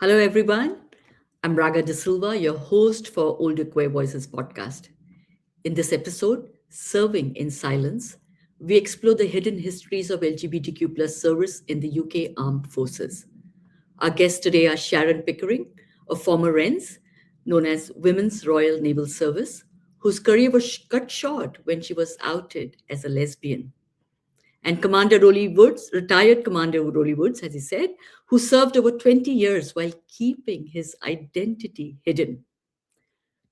Hello, everyone. I'm Raga D'silva, your host for Older Queer Voices podcast. In this episode, Serving in Silence, we explore the hidden histories of LGBTQ plus service in the UK Armed Forces. Our guests today are Sharon Pickering, a former RENS, known as Women's Royal Naval Service, whose career was cut short when she was outed as a lesbian, and Commander Roly Woods, retired Commander Roly Woods, as he said, who served over 20 years while keeping his identity hidden.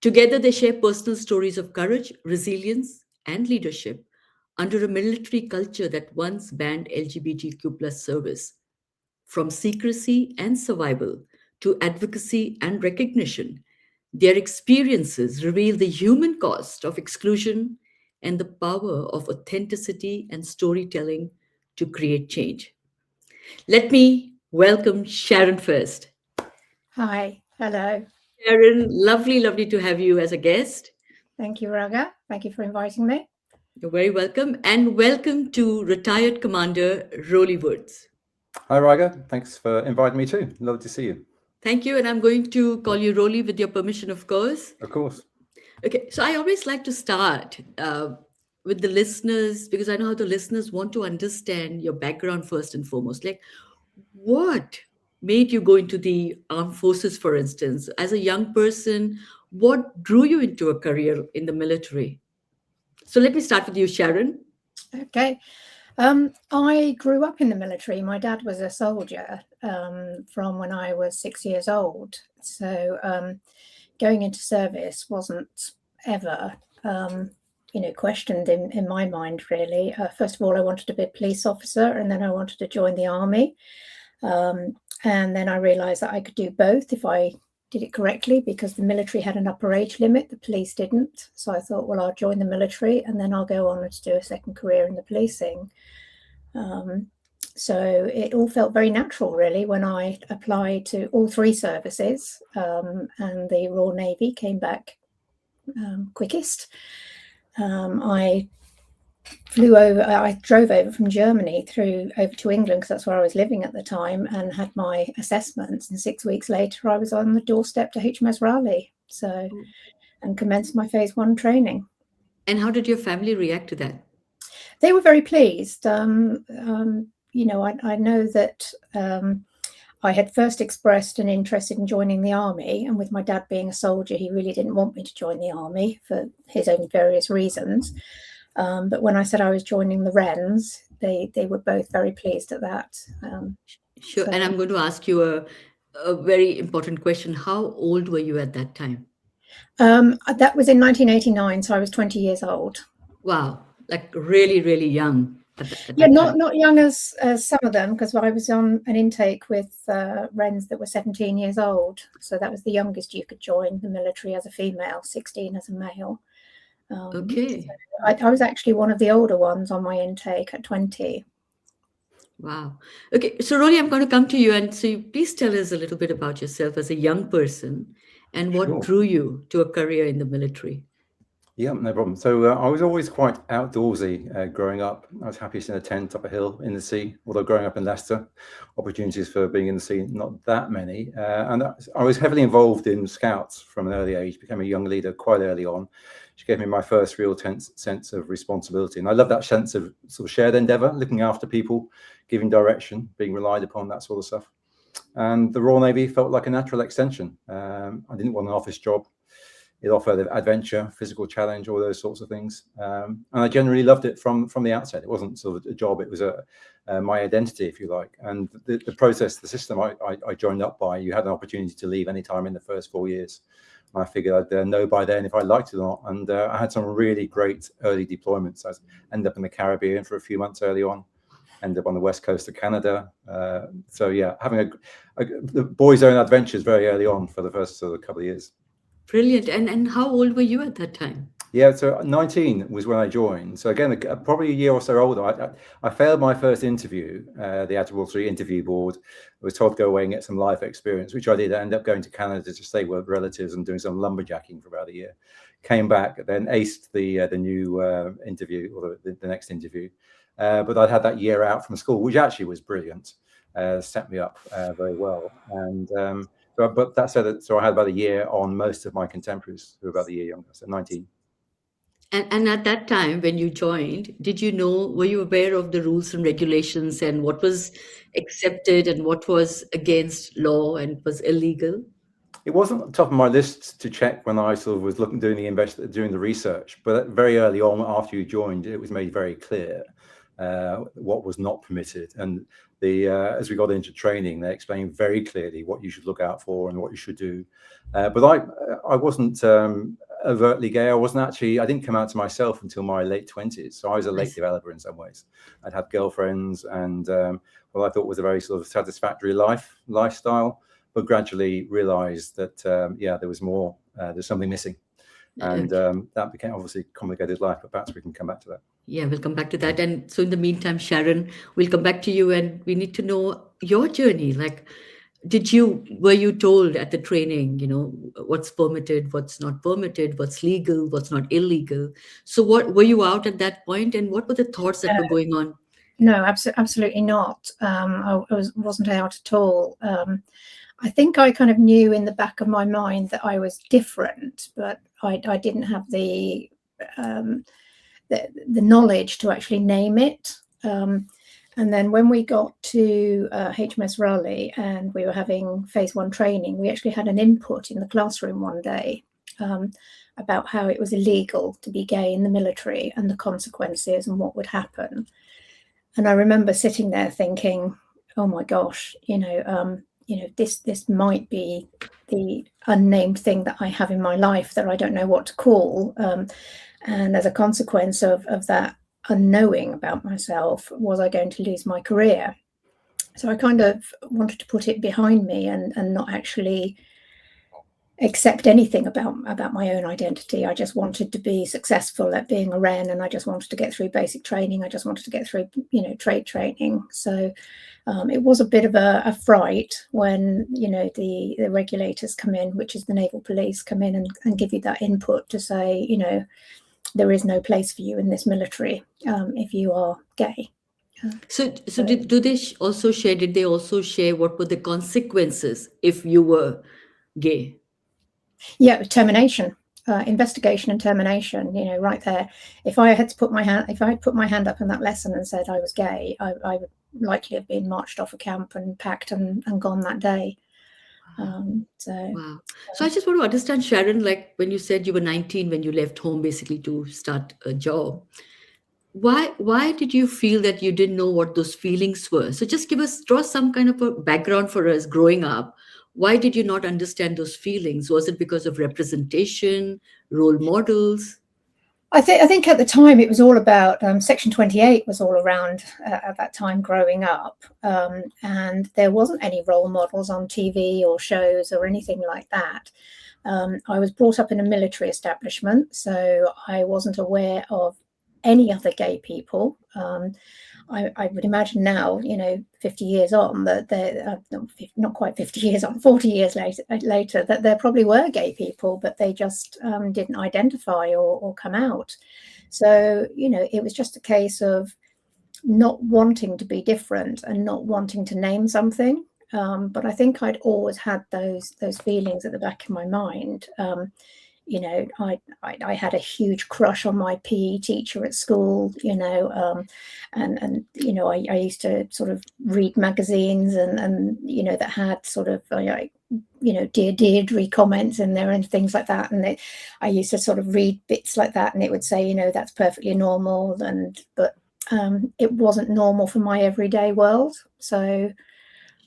Together, they share personal stories of courage, resilience, and leadership under a military culture that once banned LGBTQ plus service. From secrecy and survival to advocacy and recognition, their experiences reveal the human cost of exclusion and the power of authenticity and storytelling to create change. Let me welcome Sharon first. Hi, hello. Sharon, lovely to have you as a guest. Thank you, Raga. Thank you for inviting me. You're very welcome. And welcome to retired Commander Roly Woods. Hi, Raga. Thanks for inviting me too. Love to see you. Thank you. And I'm going to call you Roly with your permission, of course. Of course. Okay, so I always like to start with the listeners because I know how the listeners want to understand your background first and foremost. Like, what made you go into the armed forces, for instance, as a young person? What drew you into a career in the military? So let me start with you, Sharon. Okay. I grew up in the military. My dad was a soldier from when I was 6 years old. So going into service wasn't ever, questioned in my mind, really. First of all, I wanted to be a police officer, and then I wanted to join the army. And then I realised that I could do both if I did it correctly, because the military had an upper age limit, the police didn't. So I thought, well, I'll join the military and then I'll go on to do a second career in the policing. So it all felt very natural, really, when I applied to all three services, and the Royal Navy came back quickest. I drove over from Germany over to England, because that's where I was living at the time, and had my assessments. And 6 weeks later, I was on the doorstep to HMS Raleigh, and commenced my phase 1 training. And how did your family react to that? They were very pleased. I know that I had first expressed an interest in joining the army, and with my dad being a soldier, he really didn't want me to join the army for his own various reasons. But when I said I was joining the RENS, they were both very pleased at that. Sure. And I'm going to ask you a very important question. How old were you at that time? That was in 1989, so I was 20 years old. Wow, like really, really young. Yeah, not young as some of them, because I was on an intake with RENs that were 17 years old. So that was the youngest you could join the military as a female, 16 as a male. Okay. So I was actually one of the older ones on my intake at 20. Wow. Okay, so Roly, I'm going to come to you, and so please tell us a little bit about yourself as a young person and what Sure. drew you to a career in the military. Yeah, no problem. So I was always quite outdoorsy growing up. I was happiest in a tent up a hill in the sea, although growing up in Leicester, opportunities for being in the sea, not that many. And I was heavily involved in scouts from an early age, became a young leader quite early on, which gave me my first real sense of responsibility. And I love that sense of sort of shared endeavour, looking after people, giving direction, being relied upon, that sort of stuff. And the Royal Navy felt like a natural extension. I didn't want an office job. It offered adventure, physical challenge, all those sorts of things. And I generally loved it from the outset. It wasn't sort of a job, it was my identity, if you like. And the process, the system I joined up by, you had an opportunity to leave anytime in the first 4 years. And I figured I'd know by then if I liked it or not. And I had some really great early deployments. I ended up in the Caribbean for a few months early on, ended up on the west coast of Canada. So yeah, having the boys' own adventures very early on for the first sort of couple of years. Brilliant. And how old were you at that time? Yeah, so 19 was when I joined. So again, probably a year or so older. I failed my first interview, the Admiralty interview board. I was told to go away and get some life experience, which I did. I ended up going to Canada to stay with relatives and doing some lumberjacking for about a year. Came back, then aced the new interview, or the next interview. But I'd had that year out from school, which actually was brilliant. Set me up very well. And But that said, so I had about a year on most of my contemporaries who were about a year younger, so 19. And at that time, when you joined, were you aware of the rules and regulations and what was accepted and what was against law and was illegal? It wasn't on top of my list to check when I sort of was doing the research, but very early on after you joined, it was made very clear what was not permitted. And as we got into training, they explained very clearly what you should look out for and what you should do. But I wasn't overtly gay. I didn't come out to myself until my late 20s. So I was a late developer in some ways. I'd had girlfriends and what I thought was a very sort of satisfactory lifestyle, but gradually realized that, there was more, there's something missing. And that became obviously complicated life, but perhaps we can come back to that. Yeah, we'll come back to that. And so in the meantime, Sharon, we'll come back to you and we need to know your journey. Like, were you told at the training, what's permitted, what's not permitted, what's legal, what's not illegal? So were you out at that point and what were the thoughts that were going on? No, absolutely not. I wasn't out at all. I think I kind of knew in the back of my mind that I was different, but I didn't have the knowledge to actually name it. And then when we got to HMS Raleigh and we were having phase 1 training, we actually had an input in the classroom one day about how it was illegal to be gay in the military and the consequences and what would happen. And I remember sitting there thinking, oh my gosh, this might be the unnamed thing that I have in my life that I don't know what to call. And as a consequence of that unknowing about myself, was I going to lose my career? So I kind of wanted to put it behind me and not actually accept anything about my own identity. I just wanted to be successful at being a Wren, and I just wanted to get through basic training. I just wanted to get through, trade training. So it was a bit of a fright when, the regulators come in, which is the Naval Police, come in and give you that input to say, there is no place for you in this military if you are gay. So did they also share what were the consequences if you were gay? Yeah, termination, investigation and termination, right there. If I had put my hand up in that lesson and said I was gay, I would likely have been marched off a camp and packed and gone that day. Wow. So I just want to understand, Sharon, like when you said you were 19 when you left home basically to start a job, why did you feel that you didn't know what those feelings were? So just draw some kind of a background for us growing up. Why did you not understand those feelings? Was it because of representation, role models? I think at the time it was all about Section 28 was all around at that time growing up, and there wasn't any role models on TV or shows or anything like that. I was brought up in a military establishment, so I wasn't aware of any other gay people. I would imagine now, 50 years on, that they're not quite 50 years on, 40 years later, that there probably were gay people, but they just didn't identify or come out. So, it was just a case of not wanting to be different and not wanting to name something. But I think I'd always had those feelings at the back of my mind. I had a huge crush on my PE teacher at school, and I used to sort of read magazines and that had sort of Dear Deirdre comments in there and things like that, and I used to sort of read bits like that, and it would say that's perfectly normal, but it wasn't normal for my everyday world. So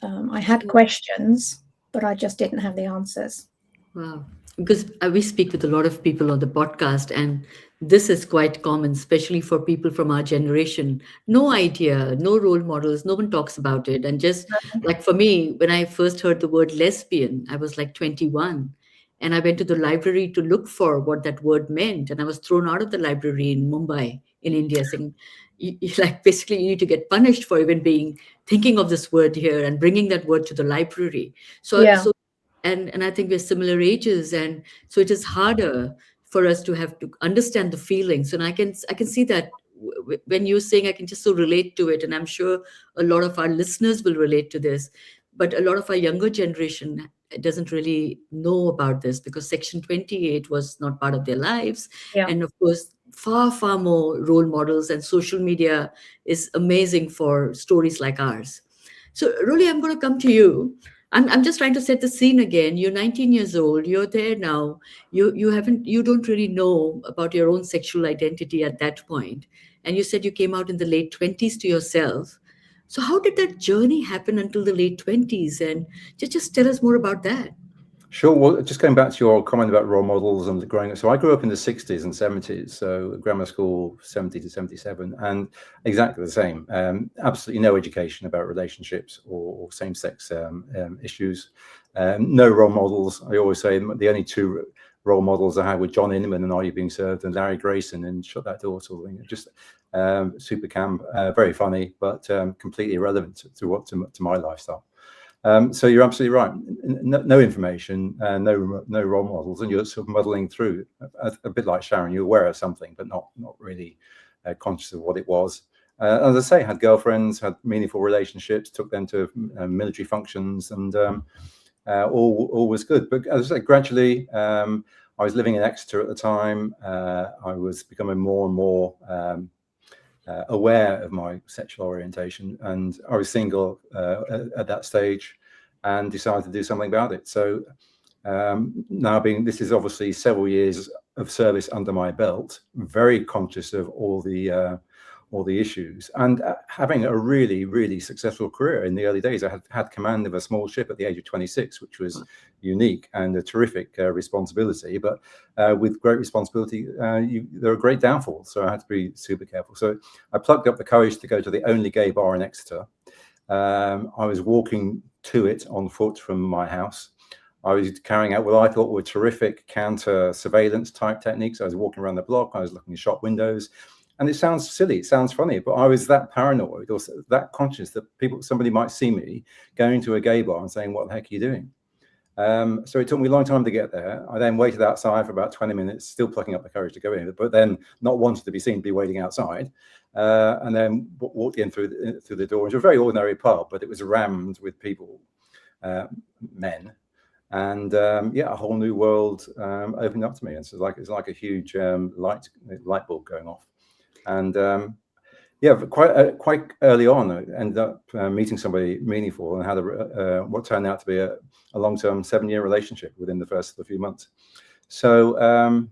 I had questions, but I just didn't have the answers. Wow. Because we speak with a lot of people on the podcast, and this is quite common, especially for people from our generation. No idea, no role models, no one talks about it. And just like for me, when I first heard the word lesbian, I was like 21. And I went to the library to look for what that word meant. And I was thrown out of the library in Mumbai, in India, saying, basically, you need to get punished for even thinking of this word here and bringing that word to the library. And I think we're similar ages, and so it is harder for us to have to understand the feelings. And I can see that when you're saying, I can just so relate to it, and I'm sure a lot of our listeners will relate to this. But a lot of our younger generation doesn't really know about this because Section 28 was not part of their lives. Yeah. And of course, far, far more role models, and social media is amazing for stories like ours. So, Roly, I'm going to come to you. I'm just trying to set the scene again. You're 19 years old. You're there now. You don't really know about your own sexual identity at that point. And you said you came out in the late 20s to yourself. So how did that journey happen until the late 20s? And just tell us more about that. Sure. Well, just going back to your comment about role models and growing up. So I grew up in the 60s and 70s, so grammar school 70 to 77, and exactly the same. Absolutely no education about relationships or same-sex issues. No role models. I always say the only two role models I had were John Inman and Are You Being Served, and Larry Grayson and Shut That Door sort of thing. Just super camp, very funny, but completely irrelevant to my lifestyle. So you're absolutely right. No information, no role models, and you're sort of muddling through a bit like Sharon. You're aware of something, but not really conscious of what it was. As I say, had girlfriends, had meaningful relationships, took them to military functions, and all was good. But as I say, gradually, I was living in Exeter at the time. I was becoming more and more aware of my sexual orientation, and I was single at that stage and decided to do something about it. So now this is obviously several years of service under my belt, very conscious of all the issues, and having a really, really successful career. In the early days, I had command of a small ship at the age of 26, which was unique and a terrific responsibility. But with great responsibility, there are great downfalls. So I had to be super careful. So I plucked up the courage to go to the only gay bar in Exeter. I was walking to it on foot from my house. I was carrying out what I thought were terrific counter surveillance type techniques. I was walking around the block. I was looking at shop windows. And it sounds silly, it sounds funny, but I was that paranoid or that conscious that somebody might see me going to a gay bar and saying, "What the heck are you doing?" So it took me a long time to get there. I then waited outside for about 20 minutes, still plucking up the courage to go in, but then not wanting to be seen to be waiting outside. And then walked in through the door into a very ordinary pub, but it was rammed with people, men. And a whole new world opened up to me. And so it's like a huge light bulb going off. And quite early on, I ended up meeting somebody meaningful and had what turned out to be a long-term 7-year relationship within the first few months. So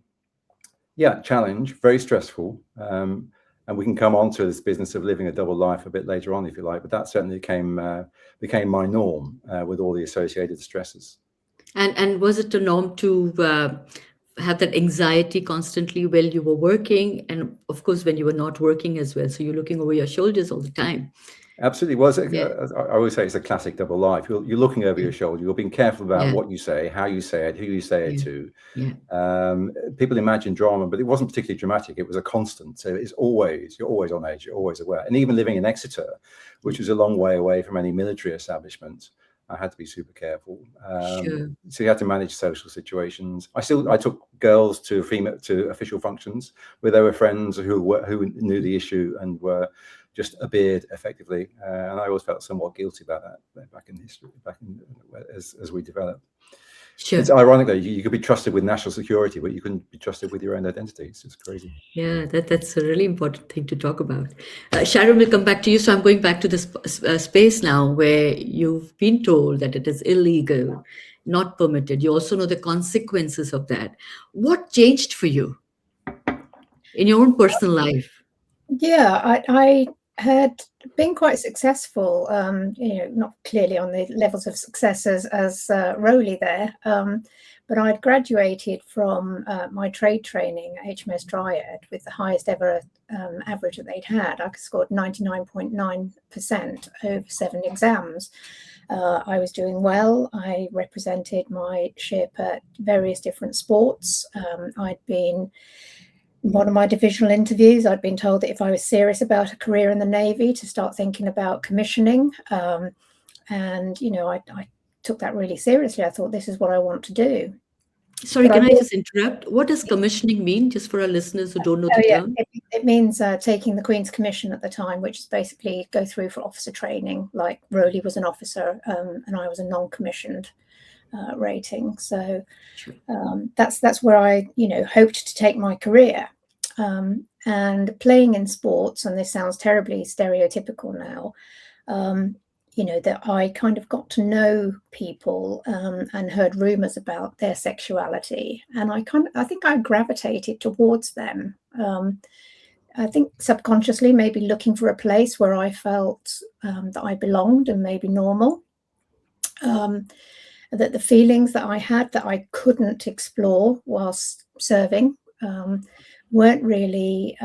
challenge, very stressful, and we can come on to this business of living a double life a bit later on, if you like. But that certainly became my norm with all the associated stresses. And was it a norm to have that anxiety constantly while you were working, and of course when you were not working as well, so you're looking over your shoulders all the time? Absolutely was. I always say it's a classic double life. You're looking over your shoulder. You're being careful about what you say, how you say it, who you say it to. People imagine drama, but it wasn't particularly dramatic. It was a constant. So you're always on edge. You're always aware. And even living in Exeter, which was a long way away from any military establishment, I had to be super careful. So you had to manage social situations. I took girls to official functions where there were friends who knew the issue and were just a beard effectively. And I always felt somewhat guilty about that back in history, as we developed. Sure. It's ironic that you could be trusted with national security, but you couldn't be trusted with your own identity. It's just crazy. Yeah, that's a really important thing to talk about. Sharon, will come back to you. So I'm going back to this space now where you've been told that it is illegal, not permitted. You also know the consequences of that. What changed for you in your own personal life? Yeah, I had been quite successful, not clearly on the levels of success as Roly there, but I'd graduated from my trade training at HMS Dryad with the highest ever average that they'd had. I scored 99.9% over 7 exams. I was doing well. I represented my ship at various different sports. I'd been one of my divisional interviews, I'd been told that if I was serious about a career in the Navy, to start thinking about commissioning. And, I took that really seriously. I thought, this is what I want to do. Sorry, can I just interrupt? What does commissioning mean, just for our listeners who don't know the term? It means taking the Queen's Commission at the time, which is basically go through for officer training, like Roly was an officer and I was a non-commissioned. rating. So Sure. that's where I, hoped to take my career. And playing in sports, and this sounds terribly stereotypical now, that I kind of got to know people and heard rumors about their sexuality, and I think I gravitated towards them. I think subconsciously, maybe looking for a place where I felt that I belonged and maybe normal. That the feelings that I had that I couldn't explore whilst serving weren't really,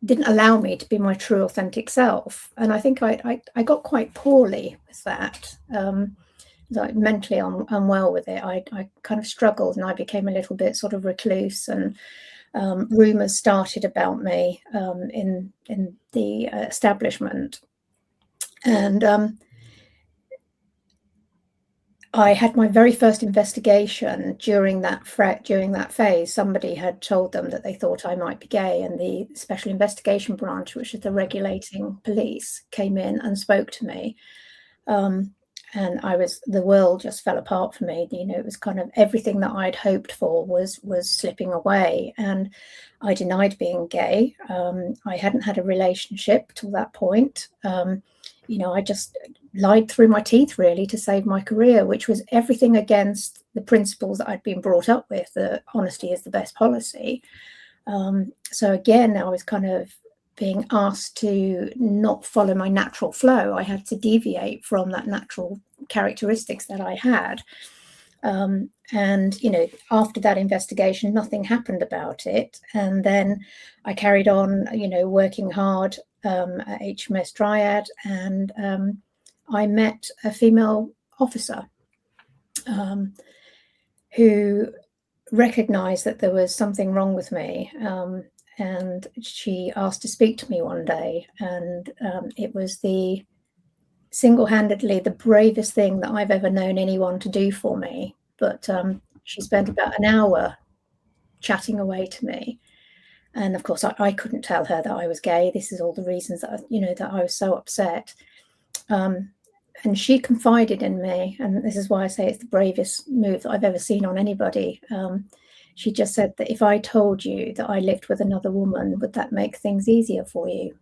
didn't allow me to be my true authentic self. And I think I got quite poorly with that. Like mentally unwell with it. I kind of struggled, and I became a little bit sort of recluse, and rumors started about me in the establishment. And I had my very first investigation during that phase. Somebody had told them that they thought I might be gay, and the Special Investigation Branch, which is the regulating police, came in and spoke to me. And the world just fell apart for me. It was kind of everything that I'd hoped for was slipping away, and I denied being gay. I hadn't had a relationship till that point. I just lied through my teeth, really, to save my career, which was everything against the principles that I'd been brought up with, that honesty is the best policy. So again, I was kind of being asked to not follow my natural flow. I had to deviate from that natural characteristics that I had. And, after that investigation, nothing happened about it. And then I carried on, working hard at HMS Dryad, and I met a female officer who recognized that there was something wrong with me. And she asked to speak to me one day, and it was single-handedly the bravest thing that I've ever known anyone to do for me. But she spent about an hour chatting away to me, and of course I couldn't tell her that I was gay. This is all the reasons that that I was so upset. And she confided in me, and this is why I say it's the bravest move that I've ever seen on anybody. She just said that if I told you that I lived with another woman, would that make things easier for you?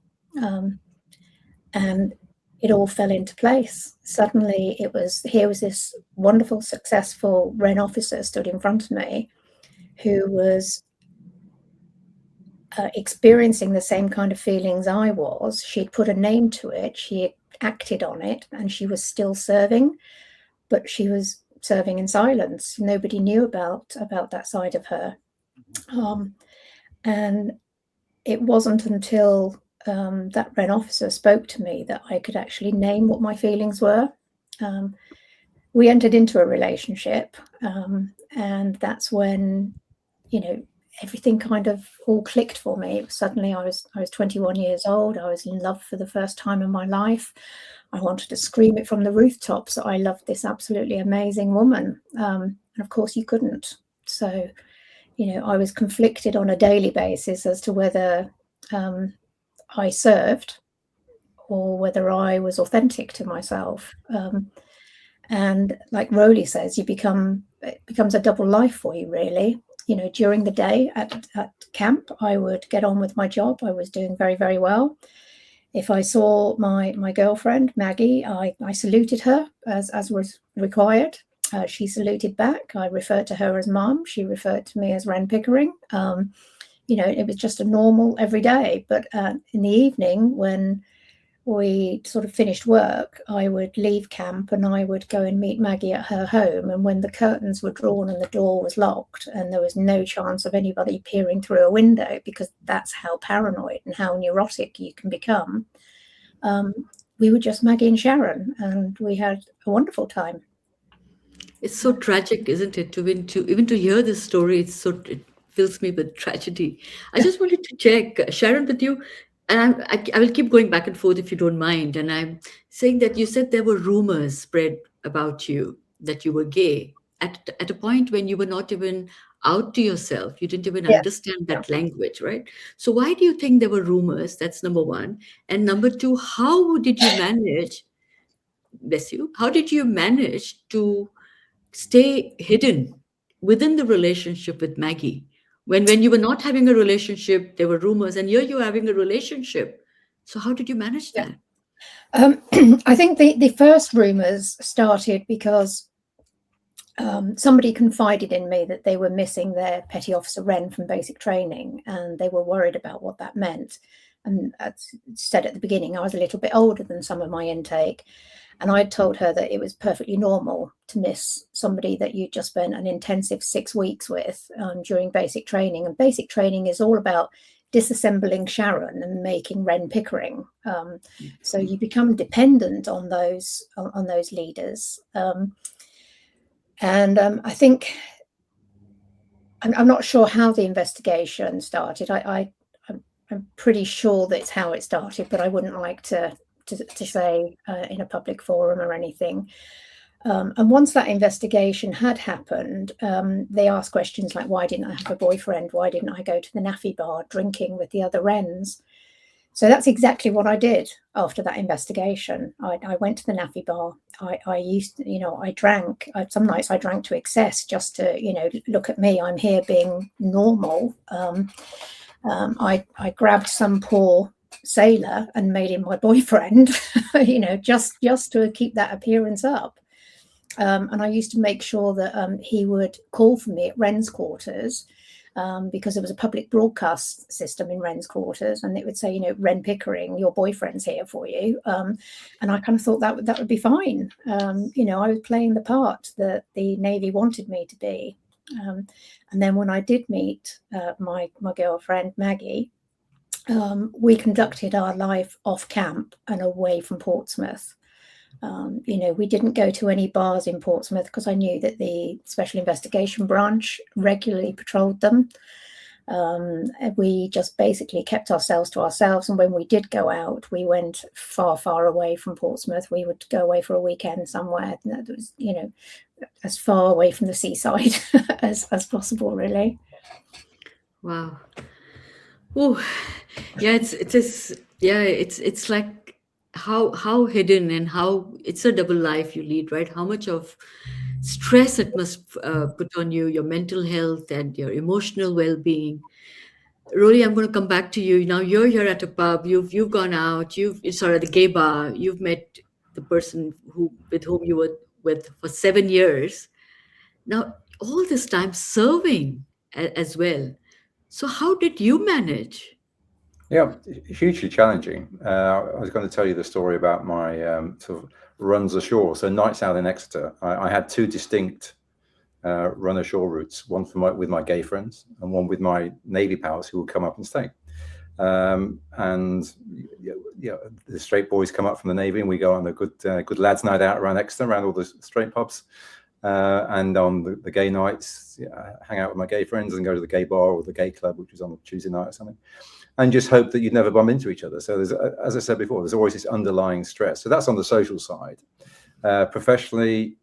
And it all fell into place. Suddenly here was this wonderful, successful Wren officer stood in front of me, who was experiencing the same kind of feelings I was. She'd put a name to it, she had acted on it, and she was still serving, but she was serving in silence. Nobody knew about that side of her. And it wasn't until that Wren officer spoke to me that I could actually name what my feelings were. We entered into a relationship, and that's when, everything kind of all clicked for me. Suddenly I was 21 years old. I was in love for the first time in my life. I wanted to scream it from the rooftops that I loved this absolutely amazing woman. And of course you couldn't. So, I was conflicted on a daily basis as to whether I served or whether I was authentic to myself. And like Roly says, it becomes a double life for you, really. During the day at camp, I would get on with my job. I was doing very, very well. If I saw my girlfriend, Maggie, I saluted her as was required. She saluted back. I referred to her as Mum. She referred to me as Sharon Pickering. It was just a normal everyday. But in the evening, when we sort of finished work, I would leave camp and I would go and meet Maggie at her home. And when the curtains were drawn and the door was locked and there was no chance of anybody peering through a window, because that's how paranoid and how neurotic you can become, we were just Maggie and Sharon, and we had a wonderful time. It's so tragic, isn't it? Even to hear this story, it fills me with tragedy. I just wanted to check, Sharon, with you. And I will keep going back and forth if you don't mind. And I'm saying that you said there were rumors spread about you that you were gay at a point when you were not even out to yourself. You didn't even understand that language, right? So why do you think there were rumors? That's number one. And number two, how did you manage bless you, how did you manage to stay hidden within the relationship with Maggie? When you were not having a relationship, there were rumors, and here you're having a relationship. So how did you manage that? I think the first rumours started because somebody confided in me that they were missing their petty officer Wren from basic training, and they were worried about what that meant. And as said at the beginning, I was a little bit older than some of my intake, and I told her that it was perfectly normal to miss somebody that you just spent an intensive 6 weeks with during basic training. And basic training is all about disassembling Sharon and making Wren Pickering. So you become dependent on those leaders. I think I'm not sure how the investigation started. I'm pretty sure that's how it started, but I wouldn't like to say in a public forum or anything. And once that investigation had happened, they asked questions like, why didn't I have a boyfriend? Why didn't I go to the NAFI bar drinking with the other Wrens? So that's exactly what I did after that investigation. I went to the NAFI bar. I drank. Some nights I drank to excess just to, look at me. I'm here being normal. I grabbed some poor sailor and made him my boyfriend, just to keep that appearance up. And I used to make sure that he would call for me at Wren's quarters, because there was a public broadcast system in Wren's quarters, and it would say, Wren Pickering, your boyfriend's here for you. And I kind of thought that would be fine. I was playing the part that the Navy wanted me to be. And then when I did meet my girlfriend, Maggie, we conducted our life off camp and away from Portsmouth. We didn't go to any bars in Portsmouth because I knew that the Special Investigation Branch regularly patrolled them. We just basically kept ourselves to ourselves. And when we did go out, we went far, far away from Portsmouth. We would go away for a weekend somewhere that was, as far away from the seaside as possible, really. Wow. Oh, yeah, it's like how hidden, and how it's a double life you lead, right? How much of stress it must put on you, your mental health and your emotional well-being. Roly, I'm going to come back to you. Now you're here at a pub. You've gone out. It's at the gay bar. You've met the person with whom you were with for 7 years. Now all this time serving as well. So how did you manage? Yeah, hugely challenging. I was going to tell you the story about my sort of runs ashore. So nights out in Exeter, I had two distinct run ashore routes, one with my gay friends and one with my Navy pals who would come up and stay. And the straight boys come up from the Navy, and we go on a good lads night out around Exeter, around all the straight pubs. And on the gay nights, hang out with my gay friends and go to the gay bar or the gay club, which was on a Tuesday night or something, and just hope that you'd never bump into each other. So there's, as I said before, there's always this underlying stress. So that's on the social side. Professionally,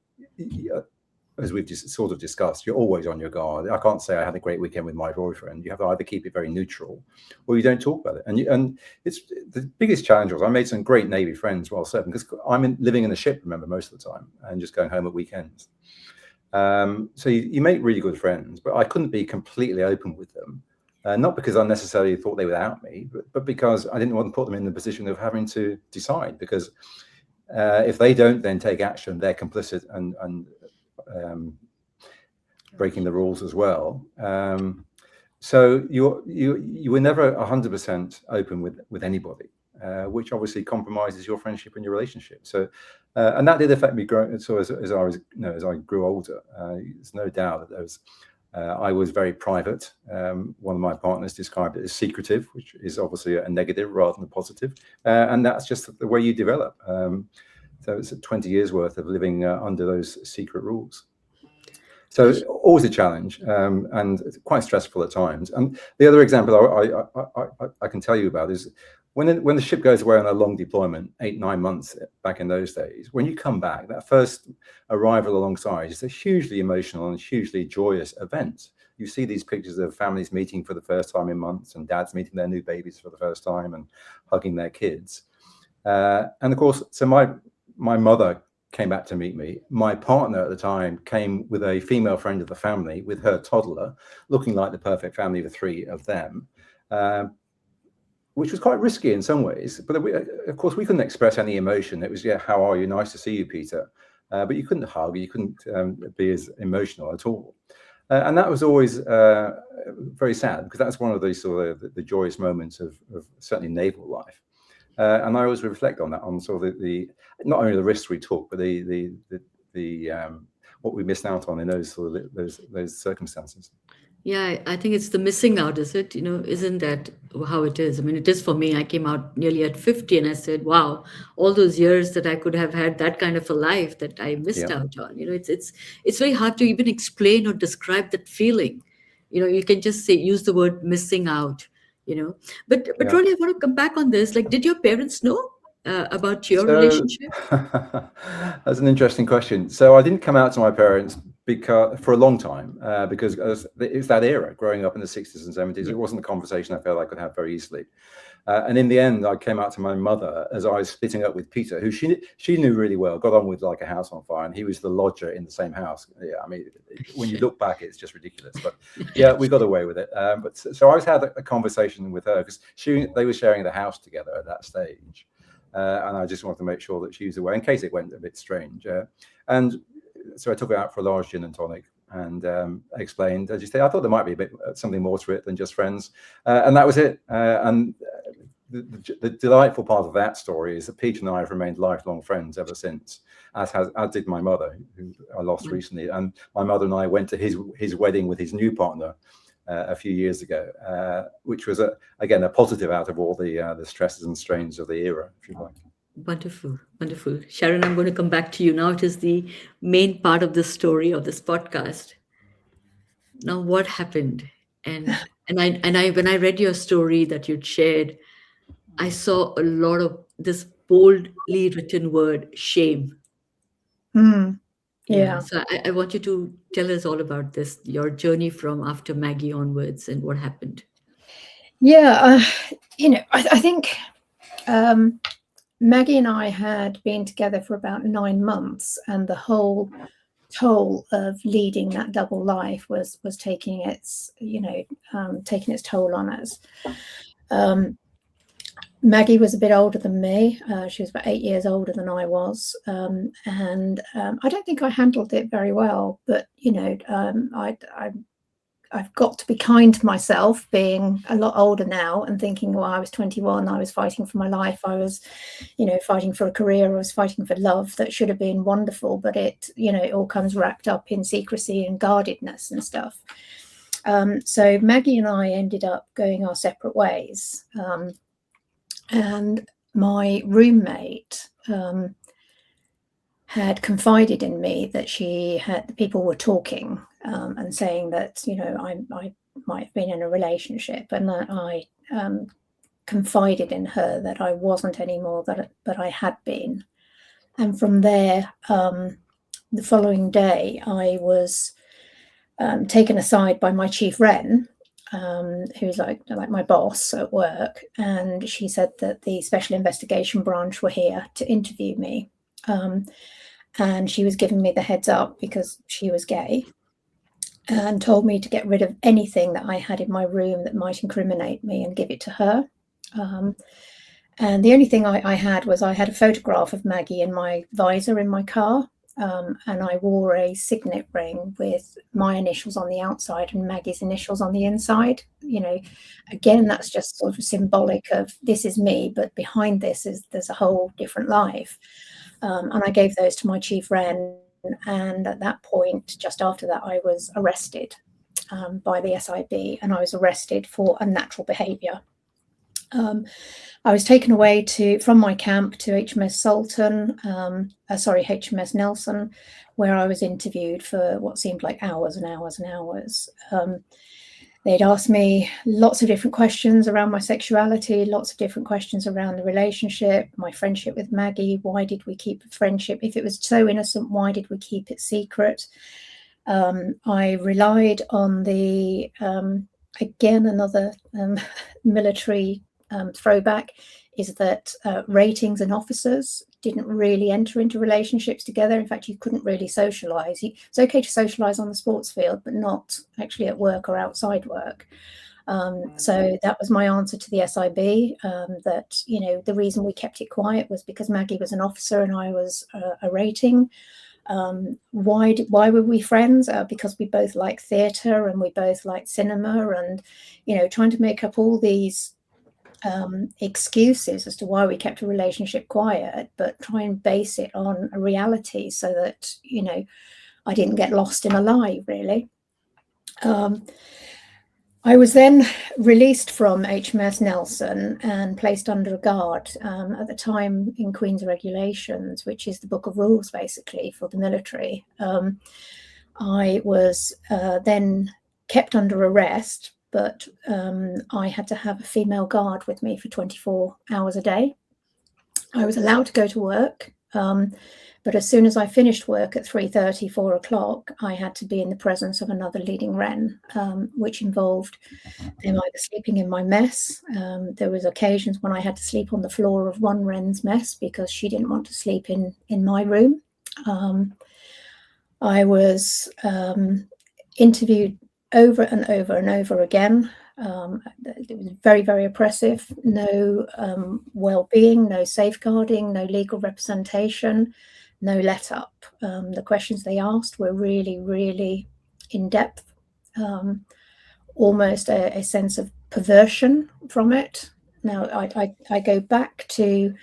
as we've just sort of discussed, you're always on your guard. I can't say I had a great weekend with my boyfriend. You have to either keep it very neutral or you don't talk about it. And it's the biggest challenge was I made some great Navy friends while serving, because I'm living in the ship, remember, most of the time, and just going home at weekends. So you make really good friends, but I couldn't be completely open with them. Not because I necessarily thought they would out me, but because I didn't want to put them in the position of having to decide, because if they don't then take action, they're complicit and breaking the rules as well. So you were never 100% open with anybody, which obviously compromises your friendship and your relationship. So and that did affect me so as I was, as I grew older. There's no doubt that there was. I was very private. One of my partners described it as secretive, which is obviously a negative rather than a positive. And that's just the way you develop. So it's 20 years worth of living under those secret rules. So always a challenge, and quite stressful at times. And the other example I can tell you about is when the ship goes away on a long deployment, 8-9 months back in those days, when you come back, that first arrival alongside is a hugely emotional and hugely joyous event. You see these pictures of families meeting for the first time in months, and dads meeting their new babies for the first time and hugging their kids. And of course, so my mother came back to meet me. My partner at the time came with a female friend of the family with her toddler, looking like the perfect family, the three of them, which was quite risky in some ways. But of course, we couldn't express any emotion. It was, yeah, how are you? Nice to see you, Peter. But you couldn't hug, you couldn't be as emotional at all. And that was always very sad, because that's one of these sort of the joyous moments of certainly naval life. And I always reflect on that, on sort of the not only the risks we took, but the what we missed out on in those sort of those circumstances. Yeah, I think it's the missing out, is it? Isn't that how it is? I mean, it is for me. I came out nearly at 50 and I said, wow, all those years that I could have had that kind of a life that I missed Yeah. out on. It's very hard to even explain or describe that feeling. You can just use the word missing out. But Yeah. Rolly, I want to come back on this. Like, did your parents know about your So relationship? that's an interesting question. So I didn't come out to my parents for a long time, because it's that era, growing up in the 60s and 70s. It wasn't a conversation I felt I could have very easily. And in the end, I came out to my mother as I was splitting up with Peter, who she knew really well, got on with like a house on fire, and he was the lodger in the same house. Yeah, I mean, when you look back, it's just ridiculous. But yeah, we got away with it. But so I was had a conversation with her, because they were sharing the house together at that stage. And I just wanted to make sure that she was aware in case it went a bit strange. And so I took her out for a large gin and tonic, and I explained, as you say, I thought there might be a bit something more to it than just friends. And that was it. And the delightful part of that story is that Peter and I have remained lifelong friends ever since, as did my mother, who I lost recently. And my mother and I went to his wedding with his new partner a few years ago, which was again a positive out of all the stresses and strains of the era, if you like. Wonderful, wonderful. Sharon, I'm going to come back to you now. It is the main part of the story of this podcast. Now, what happened? And when I read your story that you'd shared, I saw a lot of this boldly written word, shame. Yeah. So I want you to tell us all about this, your journey from after Maggie onwards, and what happened. Yeah. I think Maggie and I had been together for about 9 months, and the whole toll of leading that double life was taking its toll on us. Maggie was a bit older than me. She was about 8 years older than I was, and I don't think I handled it very well. But I've got to be kind to myself, being a lot older now, and thinking, well, I was 21, I was fighting for my life, I was, fighting for a career, I was fighting for love that should have been wonderful, but it all comes wrapped up in secrecy and guardedness and stuff. So Maggie and I ended up going our separate ways, and my roommate had confided in me that people were talking and saying that I might have been in a relationship, and that I confided in her that I wasn't anymore, but I had been. And from there, the following day, I was taken aside by my chief Wren, who's like my boss at work, and she said that the Special Investigation Branch were here to interview me. And she was giving me the heads up because she was gay, and told me to get rid of anything that I had in my room that might incriminate me and give it to her. And the only thing I had was I had a photograph of Maggie in my visor in my car, and I wore a signet ring with my initials on the outside and Maggie's initials on the inside. Again, that's just sort of symbolic of this is me, but behind there's a whole different life. And I gave those to my chief Wren, and at that point, just after that, I was arrested by the SIB, and I was arrested for unnatural behaviour. I was taken away from my camp to HMS HMS Nelson, where I was interviewed for what seemed like hours and hours and hours. They'd asked me lots of different questions around my sexuality, lots of different questions around the relationship, my friendship with Maggie. Why did we keep a friendship? If it was so innocent, why did we keep it secret? I relied on again, another military throwback is that ratings and officers didn't really enter into relationships together. In fact, you couldn't really socialise. It's okay to socialise on the sports field, but not actually at work or outside work. So that was my answer to the SIB, that, you know, the reason we kept it quiet was because Maggie was an officer and I was a rating. Why were we friends? Because we both like theatre and we both like cinema, and, you know, trying to make up all these excuses as to why we kept a relationship quiet, but try and base it on a reality so that, you know, I didn't get lost in a lie, really. I was then released from HMS Nelson and placed under a guard, at the time in Queen's Regulations, which is the book of rules basically for the military. I was then kept under arrest, but I had to have a female guard with me for 24 hours a day. I was allowed to go to work, but as soon as I finished work at 3:30, 4 o'clock, I had to be in the presence of another leading Wren, which involved them either sleeping in my mess. There was occasions when I had to sleep on the floor of one Wren's mess because she didn't want to sleep in my room. I was interviewed over and over and over again. It was very, very oppressive. No well-being, no safeguarding, no legal representation, no let-up. The questions they asked were really, really in-depth, almost a sense of perversion from it. Now, I go back to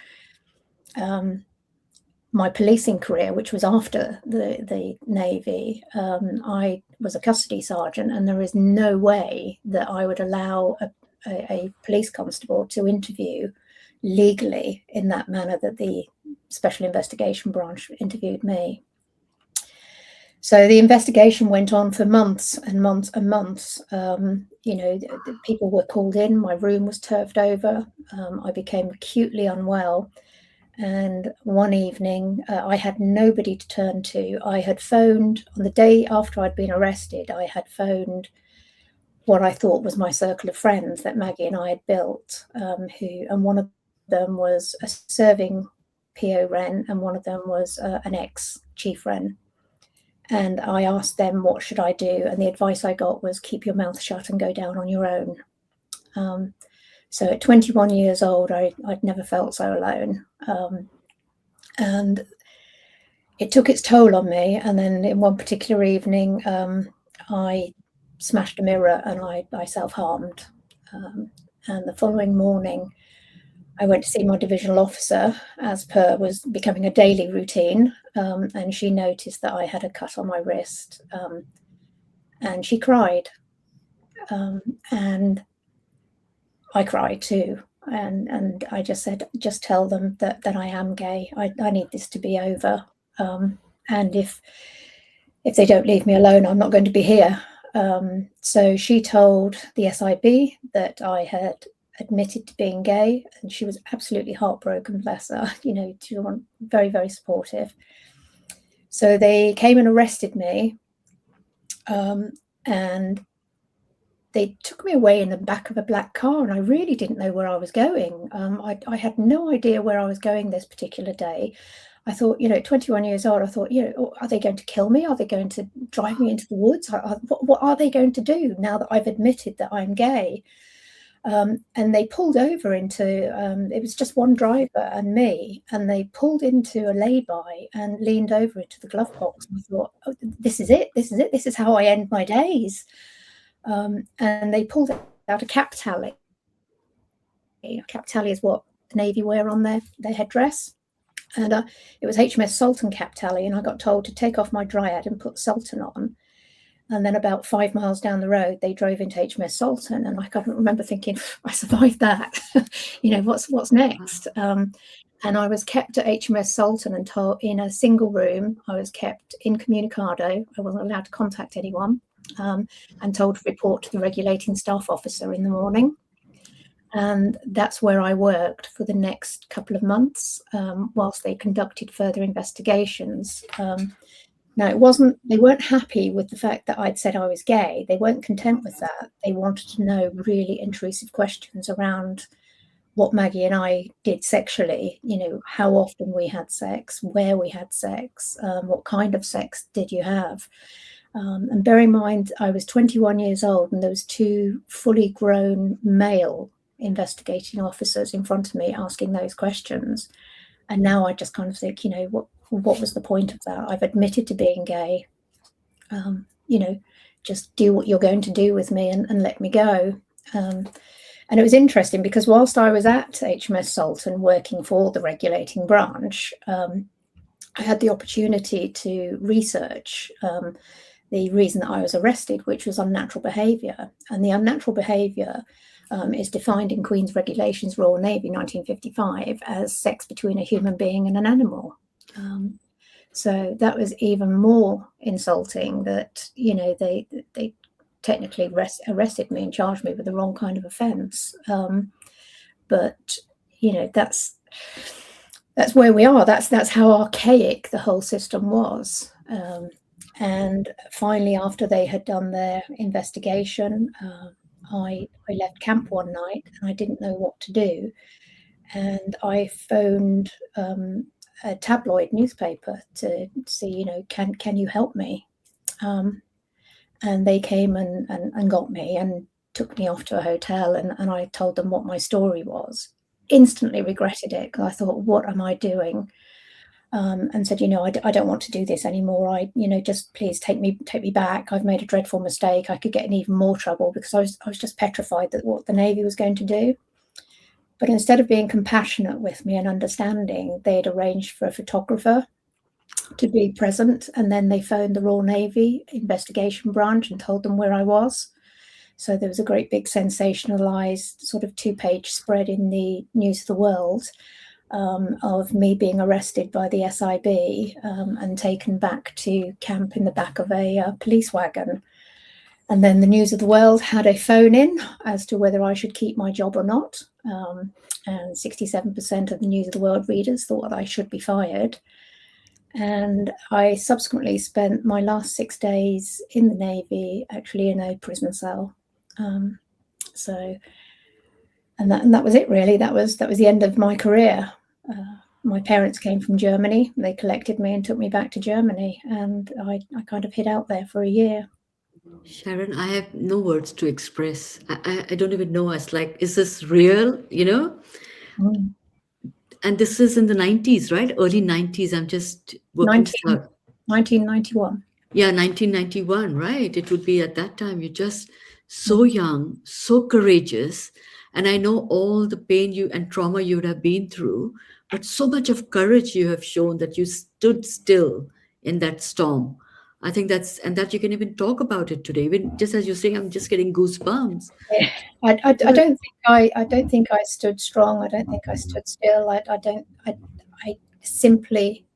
my policing career, which was after the Navy. I was a custody sergeant, and there is no way that I would allow a police constable to interview legally in that manner that the Special Investigation Branch interviewed me. So the investigation went on for months and months and months. You know, the people were called in, my room was turfed over, I became acutely unwell. And one evening, I had nobody to turn to. I had phoned, on the day after I'd been arrested, I had phoned what I thought was my circle of friends that Maggie and I had built, and one of them was a serving PO Wren, and one of them was an ex-chief Wren. And I asked them, what should I do? And the advice I got was, keep your mouth shut and go down on your own. So at 21 years old, I'd never felt so alone. And it took its toll on me. And then in one particular evening, I smashed a mirror and I self-harmed. And the following morning, I went to see my divisional officer, as per was becoming a daily routine. And she noticed that I had a cut on my wrist. And she cried. And I cried too, and I just said, just tell them that I am gay. I need this to be over, and if they don't leave me alone, I'm not going to be here. So she told the SIB that I had admitted to being gay, and she was absolutely heartbroken, bless her. You know, she was very, very supportive. So they came and arrested me, and they took me away in the back of a black car, and I really didn't know where I was going. I had no idea where I was going this particular day. I thought, you know, 21 years old, I thought, you know, are they going to kill me? Are they going to drive me into the woods? What are they going to do now that I've admitted that I'm gay? And they pulled over into, it was just one driver and me, and they pulled into a lay-by and leaned over into the glove box. And I thought, oh, this is it. This is how I end my days. And they pulled out a cap tally. A cap tally is what the Navy wear on their headdress. And it was HMS Sultan cap tally, and I got told to take off my dryad and put Sultan on. And then about 5 miles down the road, they drove into HMS Sultan, and I can't remember thinking, I survived that. You know, what's next? And I was kept at HMS Sultan and told in a single room. I was kept incommunicado. I wasn't allowed to contact anyone. And told to report to the regulating staff officer in the morning. And that's where I worked for the next couple of months, whilst they conducted further investigations. Now, they weren't happy with the fact that I'd said I was gay. They weren't content with that. They wanted to know really intrusive questions around what Maggie and I did sexually, how often we had sex, where we had sex, what kind of sex did you have. And bear in mind, I was 21 years old and there was 2 fully grown male investigating officers in front of me asking those questions. And now I just kind of think, what was the point of that? I've admitted to being gay. Just do what you're going to do with me and let me go. And it was interesting because whilst I was at HMS Sultan working for the regulating branch, I had the opportunity to research the reason that I was arrested, which was unnatural behaviour. And the unnatural behaviour is defined in Queen's Regulations Royal Navy 1955 as sex between a human being and an animal. So that was even more insulting that, they technically arrested me and charged me with the wrong kind of offence. But, that's where we are. That's how archaic the whole system was. And finally, after they had done their investigation, I left camp one night and I didn't know what to do. And I phoned a tabloid newspaper to see, can you help me? And they came and got me and took me off to a hotel, and I told them what my story was. Instantly regretted it because I thought, what am I doing? And said, I don't want to do this anymore. Just please take me back. I've made a dreadful mistake. I could get in even more trouble because I was just petrified that what the Navy was going to do. But instead of being compassionate with me and understanding, they'd arranged for a photographer to be present, and then they phoned the Royal Navy investigation branch and told them where I was. So there was a great big sensationalized sort of 2-page spread in the News of the World of me being arrested by the SIB and taken back to camp in the back of a police wagon. And then the News of the World had a phone in as to whether I should keep my job or not. And 67% of the News of the World readers thought that I should be fired. And I subsequently spent my last 6 days in the Navy actually in a prison cell. And that was it really. That was the end of my career. My parents came from Germany. They collected me and took me back to Germany, and I kind of hid out there for a year. Sharon, I have no words to express. I don't even know. It's like, is this real? Mm. And this is in the 90s, right? Early 90s. I'm just working this out. 1991. Yeah, 1991, right? It would be at that time. You're just so young, so courageous. And I know all the pain and trauma you would have been through, but so much of courage you have shown that you stood still in that storm. I think that you can even talk about it today. Even just as you're saying, I'm just getting goosebumps. Yeah. I don't think I stood strong. I don't think I stood still. I simply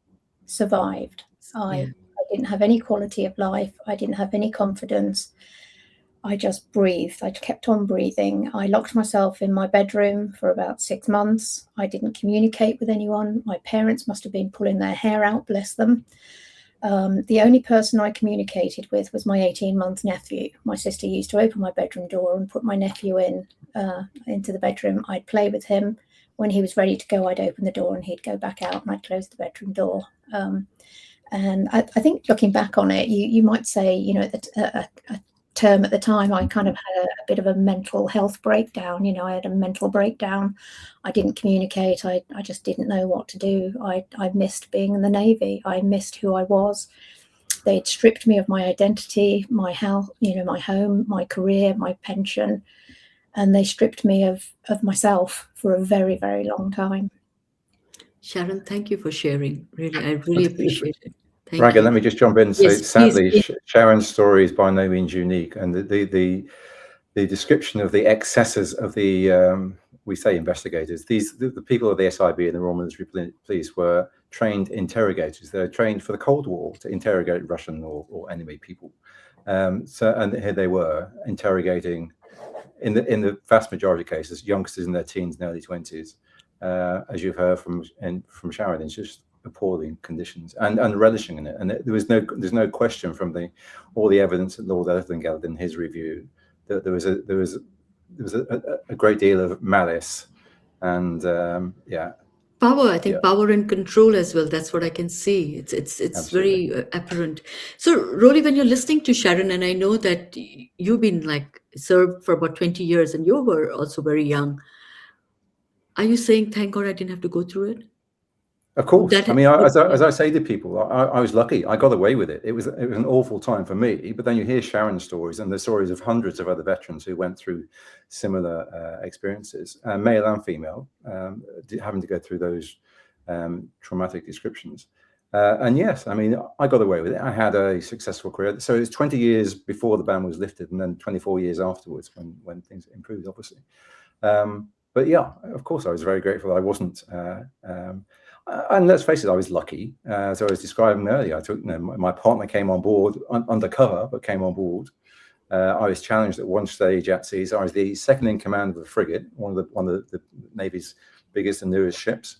survived. I didn't have any quality of life. I didn't have any confidence. I just breathed. I kept on breathing. I locked myself in my bedroom for about 6 months. I didn't communicate with anyone. My parents must have been pulling their hair out, bless them. The only person I communicated with was my 18-month nephew. My sister used to open my bedroom door and put my nephew into the bedroom. I'd play with him. When he was ready to go, I'd open the door and he'd go back out, and I'd close the bedroom door. And I think looking back on it, you might say, a term at the time, I kind of had a bit of a mental health breakdown. I had a mental breakdown. I didn't communicate. I just didn't know what to do. I missed being in the Navy. I missed who I was. They'd stripped me of my identity, my health, my home, my career, my pension, and they stripped me of myself for a very, very long time. Sharon, thank you for sharing. Really, I really appreciate it. Raga, let me just jump in and say, sadly, Sharon's story is by no means unique, and the description of the excesses of the we say investigators, the people of the SIB and the Royal Military Police were trained interrogators. They're trained for the Cold War to interrogate Russian or enemy people. And here they were interrogating, in the vast majority of cases, youngsters in their teens and early 20s, as you've heard from Sharon. It's just appalling conditions and relishing in it. And there's no question from all the evidence that Lord Etherton gathered in his review that there was a great deal of malice And yeah. Power, I think Yeah. power and control as well. That's what I can see. It's Absolutely. very apparent. So, Roly, when you're listening to Sharon, and I know that you've been like served for about 20 years, and you were also very young. Are you saying, "Thank God I didn't have to go through it"? Of Would course. that I mean, as yeah. I say to people, I was lucky. I got away with it. It was an awful time for me. But then you hear Sharon's stories and the stories of hundreds of other veterans who went through similar experiences, male and female, having to go through those traumatic descriptions. And yes, I mean, I got away with it. I had a successful career. So it's 20 years before the ban was lifted, and then 24 years afterwards when things improved, obviously. But yeah, of course, I was very grateful I wasn't. And let's face it, I was lucky. As I was describing earlier, I took, my partner came on board undercover, but came on board. I was challenged at one stage at sea. So I was the second in command of the frigate, one of the Navy's biggest and newest ships.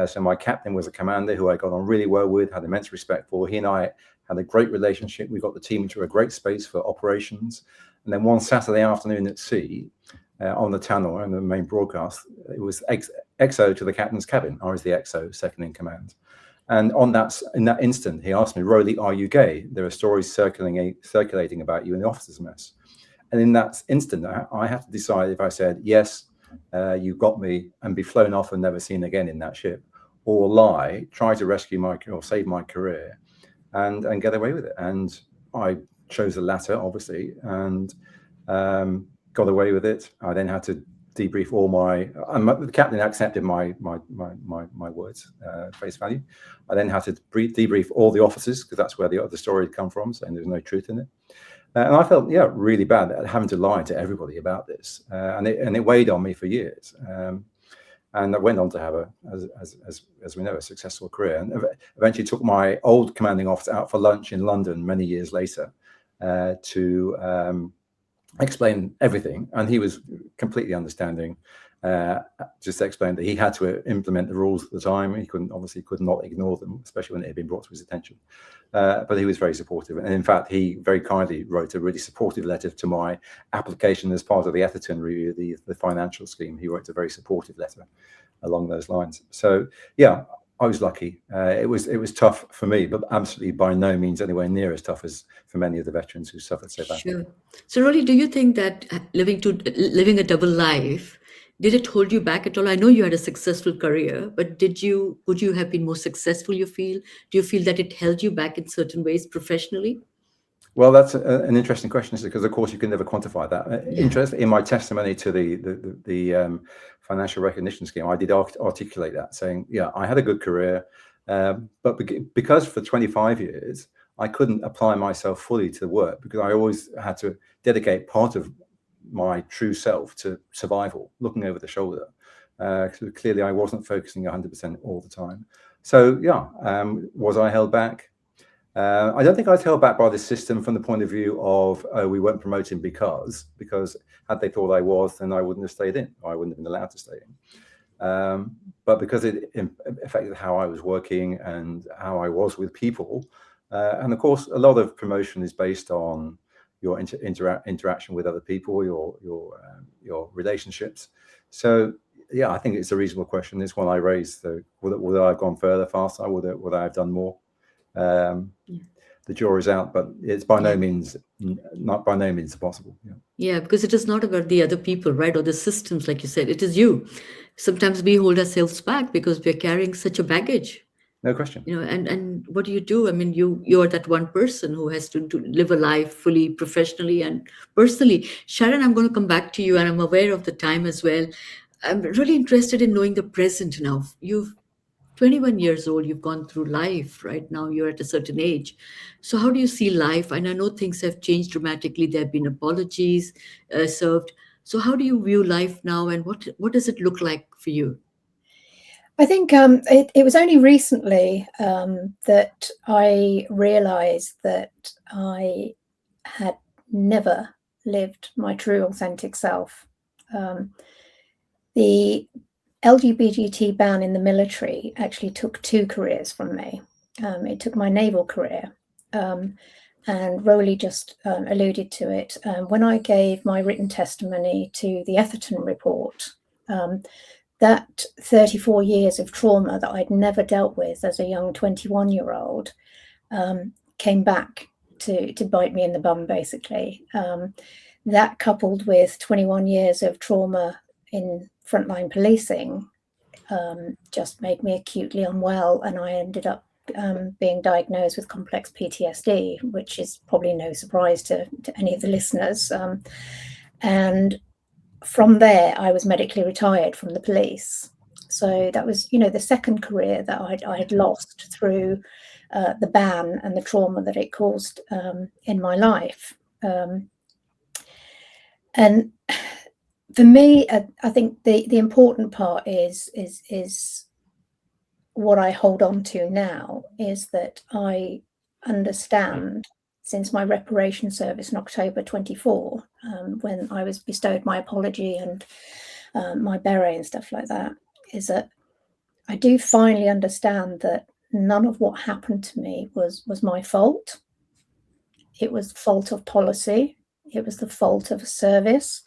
So my captain was a commander who I got on really well with, had immense respect for. He and I had a great relationship. We got the team into a great space for operations. And then one Saturday afternoon at sea, on the channel and the main broadcast, it was XO to the captain's cabin. I was the XO, second in command. And in that instant, he asked me, "Roly, are you gay? There are stories circulating about you in the officers' mess." And in that instant, I had to decide if I said, "Yes, you got me," and be flown off and never seen again in that ship, or lie, try to rescue or save my career, and get away with it. And I chose the latter, obviously, and got away with it. I then had to debrief all the captain accepted my words face value. I then had to debrief all the officers, because that's where the story had come from, saying there's no truth in it. And I felt, really bad at having to lie to everybody about this, and it weighed on me for years. And I went on to have as we know, a successful career, and eventually took my old commanding officer out for lunch in London many years later to explain everything, and he was completely understanding. Just explained that he had to implement the rules at the time. He could not ignore them, especially when it had been brought to his attention. But he was very supportive, and in fact, he very kindly wrote a really supportive letter to my application as part of the Etherton review, the financial scheme. He wrote a very supportive letter along those lines. So yeah, I was lucky. It was tough for me, but absolutely by no means anywhere near as tough as for many of the veterans who suffered so badly. Sure. So, Roly, do you think that living a double life, did it hold you back at all? I know you had a successful career, but would you have been more successful, you feel? Do you feel that it held you back in certain ways professionally? Well, that's an interesting question, because of course you can never quantify that. Yeah. Interest in my testimony to the financial recognition scheme, I did articulate that, saying, I had a good career, but because for 25 years I couldn't apply myself fully to the work, because I always had to dedicate part of my true self to survival, looking over the shoulder. So clearly I wasn't focusing 100% all the time. So was I held back? I don't think I was held back by the system from the point of view of, we weren't promoting because had they thought I was, then I wouldn't have stayed in, or I wouldn't have been allowed to stay in. But because it affected how I was working and how I was with people, and of course, a lot of promotion is based on your interaction with other people, your relationships. So I think it's a reasonable question. It's one I raised. Would I have gone further, faster? Would I have done more? The jury's out, but it's by no means possible. Yeah, because it is not about the other people, right? Or the systems, like you said. It is you. Sometimes we hold ourselves back because we're carrying such a baggage. No question. And what do you do? I mean, you're that one person who has to live a life fully, professionally and personally. Sharon, I'm going to come back to you, and I'm aware of the time as well. I'm really interested in knowing the present now. You've 21 years old, you've gone through life. Right now you're at a certain age. So how do you see life? And I know things have changed dramatically. There have been apologies served. So how do you view life now, and what does it look like for you? I think it was only recently that I realised that I had never lived my true authentic self. The LGBT ban in the military actually took two careers from me. It took my naval career, and Roly just alluded to it. When I gave my written testimony to the Etherton report, that 34 years of trauma that I'd never dealt with as a young 21-year-old came back to bite me in the bum, basically. That, coupled with 21 years of trauma in frontline policing, just made me acutely unwell, and I ended up being diagnosed with complex PTSD, which is probably no surprise to any of the listeners. And from there, I was medically retired from the police. So that was, the second career that I had lost through the ban and the trauma that it caused in my life. And for me, I think the important part is what I hold on to now is that I understand, since my reparation service in October 24, when I was bestowed my apology and my beret and stuff like that, is that I do finally understand that none of what happened to me was my fault. It was the fault of policy. It was the fault of a service.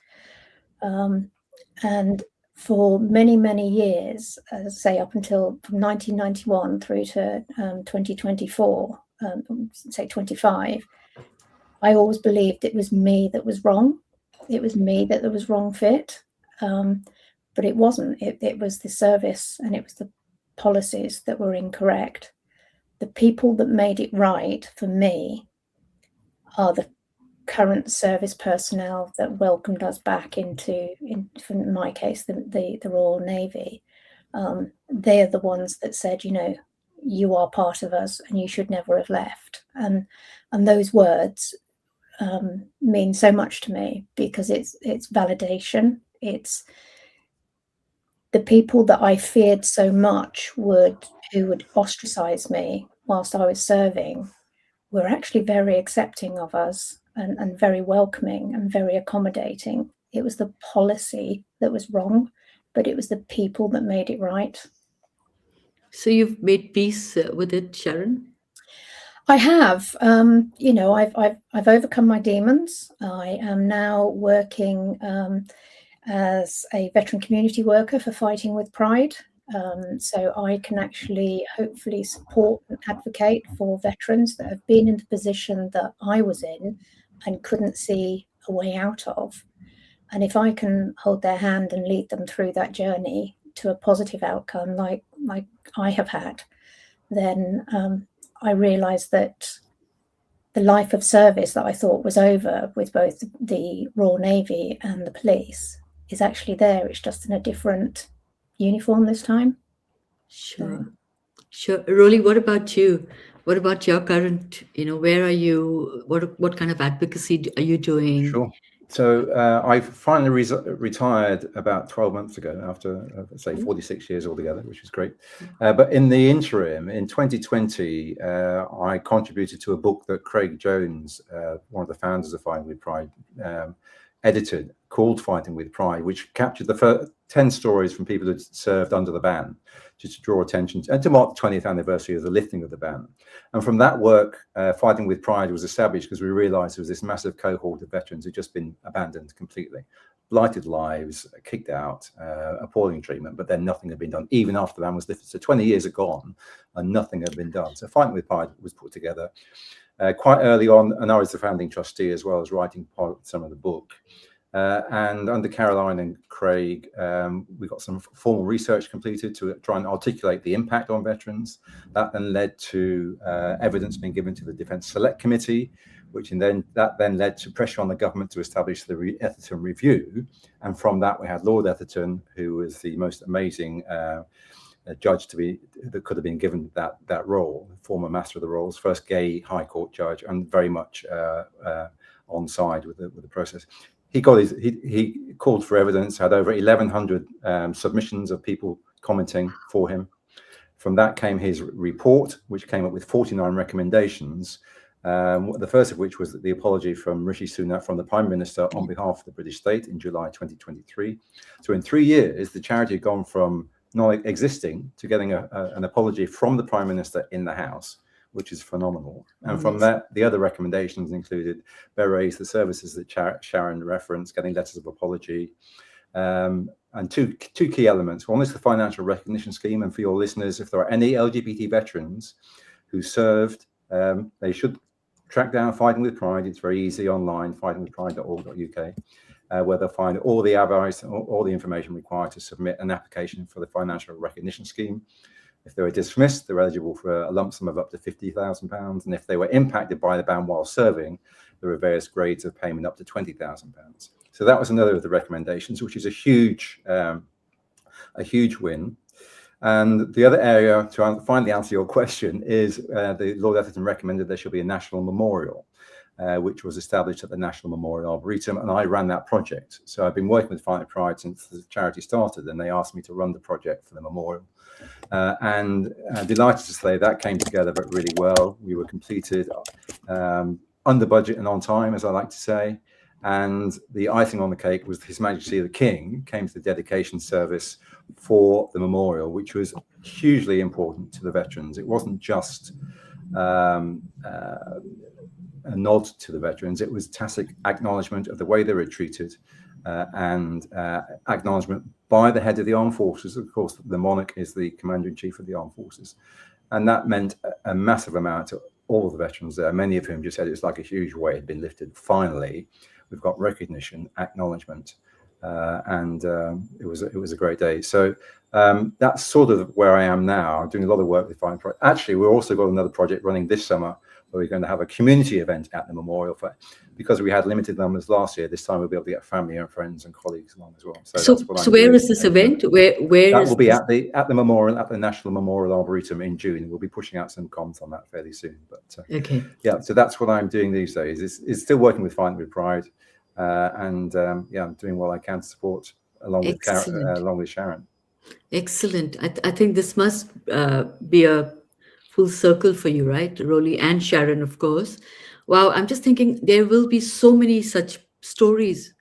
And for many, many years, say up until from 1991 through to 2024, say 25, I always believed it was me that was wrong. It was me that was wrong fit. But it wasn't. It was the service and it was the policies that were incorrect. The people that made it right for me are the current service personnel that welcomed us back into, in my case, the Royal Navy. They're the ones that said, you are part of us and you should never have left. And those words mean so much to me, because it's validation. It's the people that I feared so much who would ostracize me whilst I was serving were actually very accepting of us and very welcoming and very accommodating. It was the policy that was wrong, but it was the people that made it right. So you've made peace with it, Sharon? I have. I've overcome my demons. I am now working as a veteran community worker for Fighting with Pride. So I can actually hopefully support and advocate for veterans that have been in the position that I was in and couldn't see a way out of. And if I can hold their hand and lead them through that journey to a positive outcome like I have had, then I realised that the life of service that I thought was over with both the Royal Navy and the police is actually there. It's just in a different uniform this time. Sure. Roly, what about you? What about your current, where are you? What kind of advocacy are you doing? Sure. So I finally retired about 12 months ago after, say, 46 years altogether, which is great. But in the interim, in 2020, I contributed to a book that Craig Jones, one of the founders of Fighting with Pride, edited, called Fighting with Pride, which captured the first 10 stories from people who served under the ban, just to draw attention to, and to mark the 20th anniversary of the lifting of the ban. And from that work, Fighting with Pride was established because we realized there was this massive cohort of veterans who'd just been abandoned completely, blighted lives, kicked out, appalling treatment, but then nothing had been done, even after the ban was lifted. So 20 years had gone and nothing had been done. So Fighting with Pride was put together quite early on, and I was the founding trustee as well as writing some of the book. And under Caroline and Craig, we got some formal research completed to try and articulate the impact on veterans. That then led to evidence being given to the Defence Select Committee, which then led to pressure on the government to establish the Etherton Review. And from that, we had Lord Etherton, who was the most amazing judge that could have been given that role, former Master of the Rolls, first gay High Court judge, and very much on side with the process. He called for evidence, had over 1,100 submissions of people commenting for him. From that came his report, which came up with 49 recommendations, the first of which was the apology from Rishi Sunak, from the Prime Minister, on behalf of the British state in July 2023. So in 3 years, the charity had gone from not existing to getting an apology from the Prime Minister in the House, which is phenomenal. And from that, the other recommendations included berets, the services that Sharon referenced, getting letters of apology, and two key elements. One is the financial recognition scheme. And for your listeners, if there are any LGBT veterans who served, they should track down Fighting with Pride. It's very easy online, fightingwithpride.org.uk, where they'll find all the advice, all the information required to submit an application for the financial recognition scheme. If they were dismissed, they're eligible for a lump sum of up to £50,000. And if they were impacted by the ban while serving, there are various grades of payment up to £20,000. So that was another of the recommendations, which is a huge win. And the other area, to finally answer your question, is the Lord Etherton recommended there should be a national memorial, which was established at the National Memorial Arboretum, and I ran that project. So I've been working with Fight Pride since the charity started, and they asked me to run the project for the memorial. And delighted to say that came together but really well. We were completed under budget and on time, as I like to say. And the icing on the cake was His Majesty the King came to the dedication service for the memorial, which was hugely important to the veterans. It wasn't just a nod to the veterans, it was tacit acknowledgement of the way they were treated, and acknowledgement by the head of the armed forces. Of course, the monarch is the commander-in-chief of the armed forces. And that meant a massive amount to all of the veterans there, many of whom just said it was like a huge weight had been lifted. Finally, we've got recognition, acknowledgement, and it was a great day. So that's sort of where I am now. I'm doing a lot of work with Fight Pride. Actually, we've also got another project running this summer where we're going to have a community event at the memorial. Because we had limited numbers last year, this time we'll be able to get family and friends and colleagues along as well. So where is this event? Where that will be at the memorial, at the National Memorial Arboretum in June. We'll be pushing out some comms on that fairly soon. But okay, yeah, so that's what I'm doing these days. Is still working with Fighting with Pride, and yeah, I'm doing what I can to support along with Sharon. Excellent. I think this must be a full circle for you, right, Roly and Sharon, of course. Wow, I'm just thinking there will be so many such stories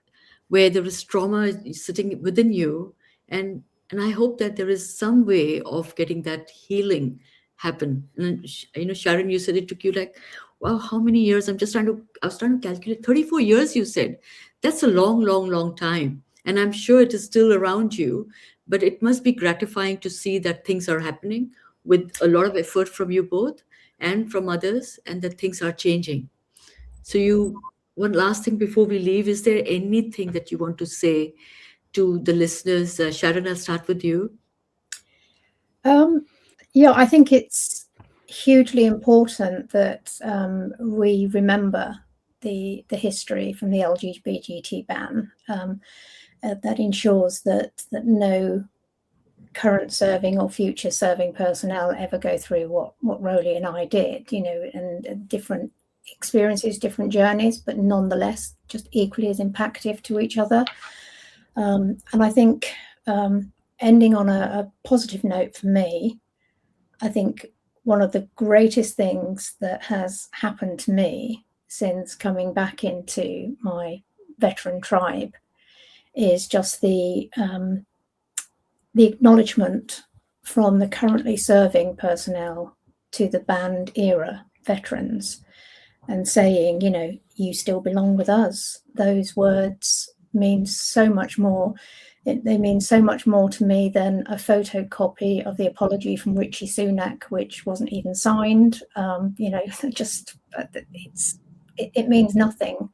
where there is trauma sitting within you, and I hope that there is some way of getting that healing happen. And Sharon, you said it took you like, wow, how many years? I was trying to calculate. 34 years, you said. That's a long, long, long time, and I'm sure it is still around you. But it must be gratifying to see that things are happening with a lot of effort from you both and from others, and that things are changing. So one last thing before we leave, is there anything that you want to say to the listeners? Sharon, I'll start with you. Yeah, I think it's hugely important that we remember the history from the LGBT ban. That ensures that no current serving or future serving personnel ever go through what Roly and I did, and different experiences, different journeys, but nonetheless just equally as impactful to each other. And I think ending on a positive note for me, I think one of the greatest things that has happened to me since coming back into my veteran tribe is just the acknowledgement from the currently serving personnel to the banned era veterans, and saying, you still belong with us. Those words mean so much more. They mean so much more to me than a photocopy of the apology from Richie Sunak, which wasn't even signed. It means nothing.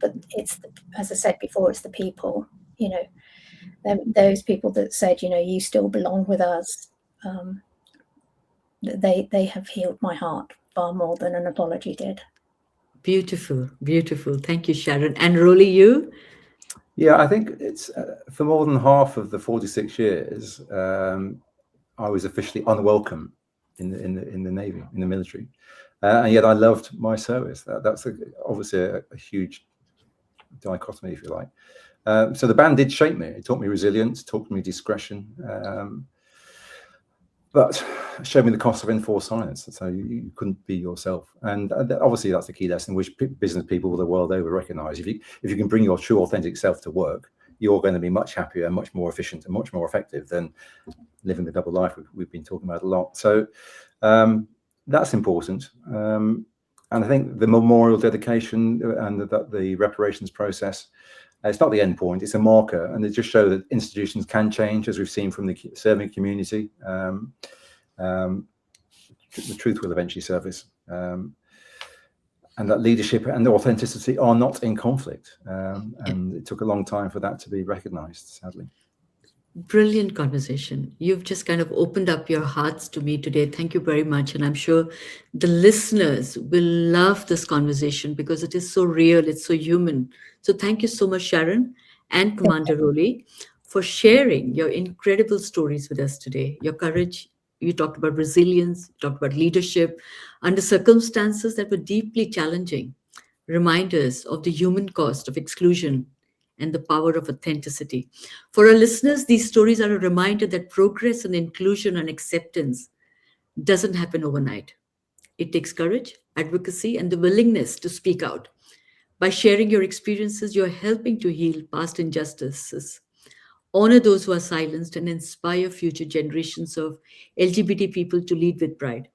But it's, as I said before, it's the people, those people that said, you still belong with us. They have healed my heart far more than an apology did. Beautiful, beautiful. Thank you, Sharon. And Roly, you? Yeah, I think it's for more than half of the 46 years, I was officially unwelcome in the Navy, in the military, and yet I loved my service. That's obviously a huge dichotomy, if you like. So the ban did shape me. It taught me resilience, taught me discretion, but showed me the cost of enforced silence. So you couldn't be yourself, and obviously that's the key lesson, which business people the world over recognise. If you can bring your true, authentic self to work, you're going to be much happier, and much more efficient, and much more effective than living the double life we've been talking about a lot. So that's important. And I think the memorial dedication and the reparations process It's not the end point, it's a marker, and it just shows that institutions can change, as we've seen from the serving community. The truth will eventually surface. And that leadership and authenticity are not in conflict. And it took a long time for that to be recognized, sadly. Brilliant conversation. You've just kind of opened up your hearts to me today. Thank you very much. And I'm sure the listeners will love this conversation because it is so real, it's so human. So thank you so much, Sharon and Commander Roly, for sharing your incredible stories with us today. Your courage, you talked about resilience, you talked about leadership under circumstances that were deeply challenging, reminders of the human cost of exclusion and the power of authenticity. For our listeners, these stories are a reminder that progress and inclusion and acceptance doesn't happen overnight. It takes courage, advocacy, and the willingness to speak out. By sharing your experiences, you're helping to heal past injustices, honor those who are silenced, and inspire future generations of LGBT people to lead with pride.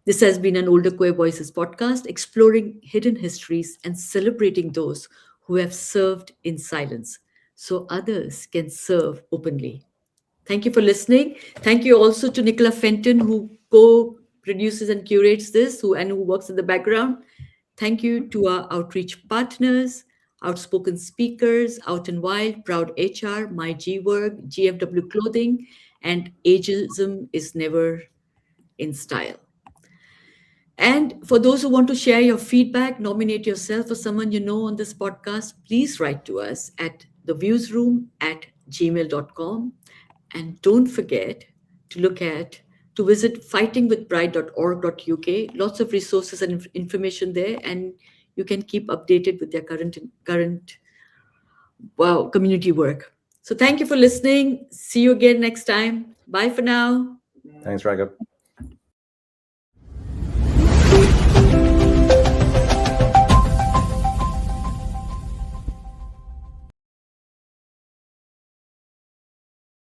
This has been an Older Queer Voices podcast exploring hidden histories and celebrating those who have served in silence so others can serve openly. Thank you for listening. Thank you also to Nicola Fenton, who co produces and curates this and who works in the background. Thank you to our outreach partners, Outspoken Speakers, Out and Wild, Proud HR, My G Work, GFW Clothing, and Ageism is Never in Style. And for those who want to share your feedback, nominate yourself or someone you know on this podcast, please write to us at theviewsroom@gmail.com. And don't forget to visit fightingwithpride.org.uk. Lots of resources and information there, and you can keep updated with their current community work. So thank you for listening. See you again next time. Bye for now. Thanks, Raga.